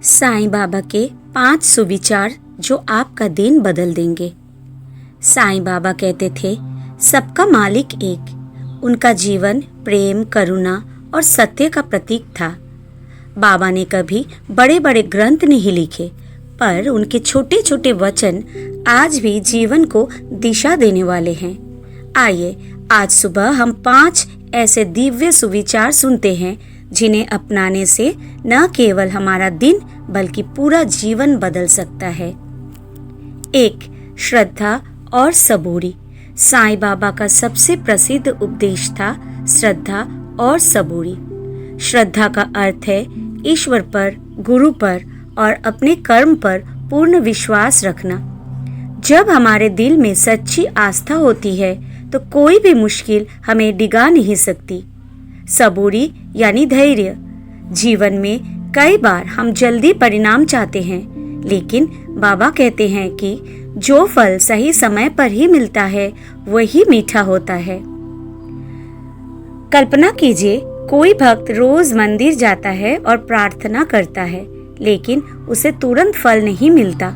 साईं बाबा के 5 सुविचार जो आपका दिन बदल देंगे। साईं बाबा कहते थे, सबका मालिक एक। उनका जीवन प्रेम, करुणा और सत्य का प्रतीक था। बाबा ने कभी बड़े बड़े ग्रंथ नहीं लिखे, पर उनके छोटे छोटे वचन आज भी जीवन को दिशा देने वाले हैं। आइए आज सुबह हम 5 ऐसे दिव्य सुविचार सुनते हैं जिन्हें अपनाने से न केवल हमारा दिन बल्कि पूरा जीवन बदल सकता है। 1. श्रद्धा और सबूरी। साईं बाबा का सबसे प्रसिद्ध उपदेश था श्रद्धा और सबूरी। श्रद्धा का अर्थ है ईश्वर पर, गुरु पर और अपने कर्म पर पूर्ण विश्वास रखना। जब हमारे दिल में सच्ची आस्था होती है तो कोई भी मुश्किल हमें डिगा नहीं सकती। सबूरी यानी धैर्य। जीवन में कई बार हम जल्दी परिणाम चाहते हैं, लेकिन बाबा कहते हैं कि जो फल सही समय पर ही मिलता है वही मीठा होता है। कल्पना कीजिए, कोई भक्त रोज मंदिर जाता है और प्रार्थना करता है, लेकिन उसे तुरंत फल नहीं मिलता।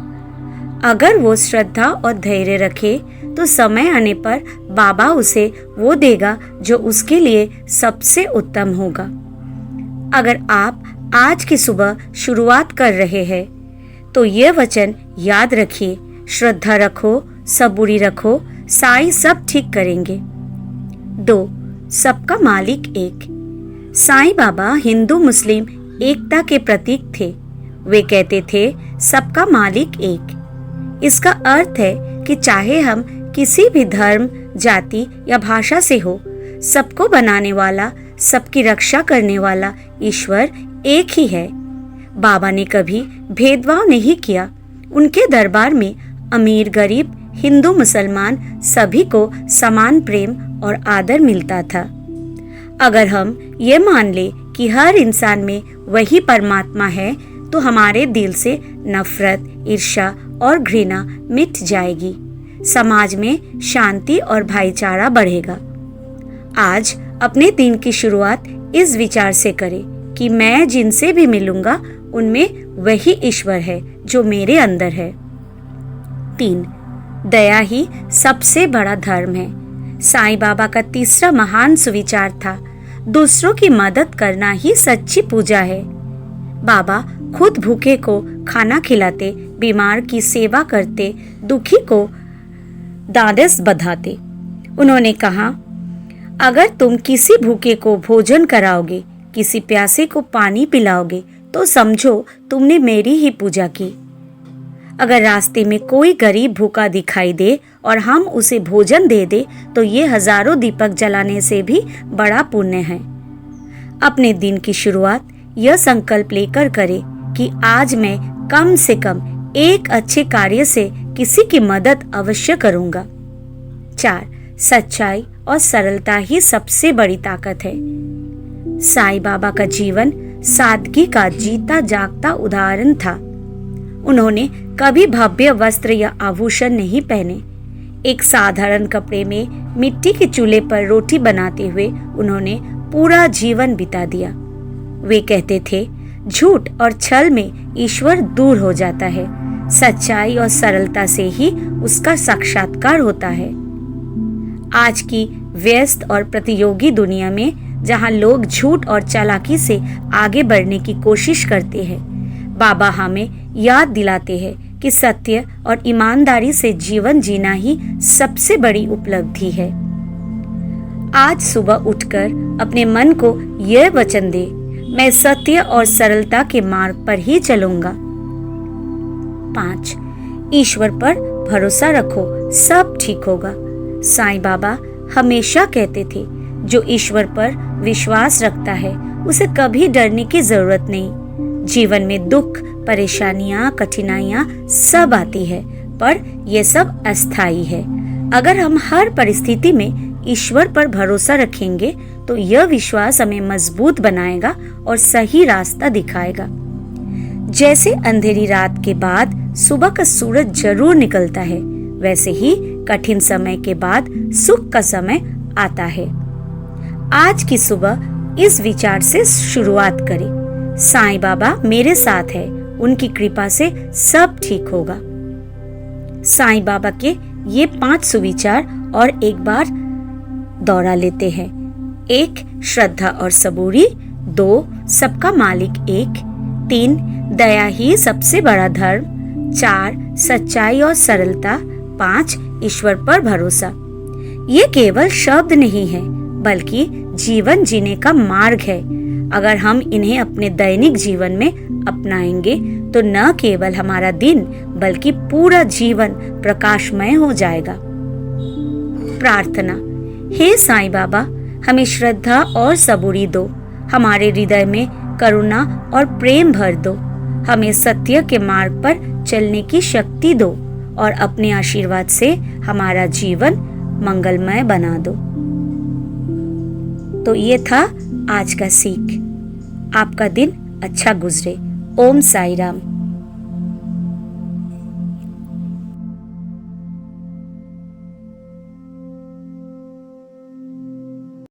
अगर वो श्रद्धा और धैर्य रखे तो समय आने पर बाबा उसे वो देगा जो उसके लिए सबसे उत्तम होगा। अगर आप आज की सुबह शुरुआत कर रहे हैं तो ये वचन याद रखिए, श्रद्धा रखो, सबूरी रखो, साईं सब ठीक करेंगे। 2. सबका मालिक एक। साईं बाबा हिंदू मुस्लिम एकता के प्रतीक थे। वे कहते थे, सबका मालिक एक। इसका अर्थ है कि चाहे हम किसी भी धर्म, जाति या भाषा से हो, सबको बनाने वाला, सबकी रक्षा करने वाला ईश्वर एक ही है। बाबा ने कभी भेदभाव नहीं किया। उनके दरबार में अमीर गरीब, हिंदू मुसलमान सभी को समान प्रेम और आदर मिलता था। अगर हम ये मान ले कि हर इंसान में वही परमात्मा है तो हमारे दिल से नफरत, ईर्ष्या और घृणा मिट जाएगी। समाज में शांति और भाईचारा बढ़ेगा। आज अपने दिन की शुरुआत इस विचार से करें कि मैं जिनसे भी मिलूंगा उनमें वही ईश्वर है जो मेरे अंदर है। 3. दया ही सबसे बड़ा धर्म है। साईं बाबा का तीसरा महान सुविचार था, दूसरों की मदद करना ही सच्ची पूजा है। बाबा खुद भूखे को खाना खिलाते, बीमार की सेवा करते, दुखी को ढांढस बंधाते। उन्होंने कहा, अगर तुम किसी भूखे को भोजन कराओगे, किसी प्यासे को पानी पिलाओगे, तो समझो तुमने मेरी ही पूजा की। अगर रास्ते में कोई गरीब भूखा दिखाई दे और हम उसे भोजन दे दे तो ये हजारों दीपक जलाने से भी बड़ा पुण्य है। अपने दिन की शुरुआत यह संकल्प लेकर करें कि आज मैं कम से कम एक अच्छे कार्य से किसी की मदद अवश्य करूंगा। 4. सच्चाई और सरलता ही सबसे बड़ी ताकत है। साईं बाबा का जीवन सादगी का जीता जागता उदाहरण था। उन्होंने कभी भव्य वस्त्र या आभूषण नहीं पहने। एक साधारण कपड़े में मिट्टी के चूल्हे पर रोटी बनाते हुए उन्होंने पूरा जीवन बिता दिया। वे कहते थे, झूठ और छल में ईश्वर दूर हो जाता है, सच्चाई और सरलता से ही उसका साक्षात्कार होता है। आज की व्यस्त और प्रतियोगी दुनिया में जहां लोग झूठ और चालाकी से आगे बढ़ने की कोशिश करते हैं, बाबा हमें याद दिलाते हैं कि सत्य और ईमानदारी से जीवन जीना ही सबसे बड़ी उपलब्धि है। आज सुबह उठकर अपने मन को यह वचन दे, मैं सत्य और सरलता के मार्ग पर ही चलूंगा। 5. ईश्वर पर भरोसा रखो, सब ठीक होगा। साईं बाबा हमेशा कहते थे, जो ईश्वर पर विश्वास रखता है उसे कभी डरने की जरूरत नहीं। जीवन में दुख, परेशानियां, कठिनाइयां सब आती है, पर यह सब अस्थायी है। अगर हम हर परिस्थिति में ईश्वर पर भरोसा रखेंगे तो यह विश्वास हमें मजबूत बनाएगा और सही रास्ता दिखाएगा। जैसे अंधेरी रात के बाद सुबह का सूरज जरूर निकलता है, वैसे ही कठिन समय के बाद सुख का समय आता है। आज की सुबह इस विचार से शुरुआत करें, साईं बाबा मेरे साथ है उनकी कृपा से सब ठीक होगा। साईं बाबा के ये 5 सुविचार और एक बार दोहरा लेते हैं। 1. श्रद्धा और सबूरी। 2. सबका मालिक एक। 3. दया ही सबसे बड़ा धर्म। 4. सच्चाई और सरलता। 5. ईश्वर पर भरोसा। ये केवल शब्द नहीं है, बल्कि जीवन जीने का मार्ग है। अगर हम इन्हें अपने दैनिक जीवन में अपनाएंगे तो न केवल हमारा दिन बल्कि पूरा जीवन प्रकाशमय हो जाएगा। प्रार्थना। हे साईं बाबा, हमें श्रद्धा और सबूरी दो, हमारे हृदय में करुणा और प्रेम भर दो, हमें सत्य के मार्ग पर चलने की शक्ति दो और अपने आशीर्वाद से हमारा जीवन मंगलमय बना दो। तो ये था आज का सीख। आपका दिन अच्छा गुजरे। ओम साई राम।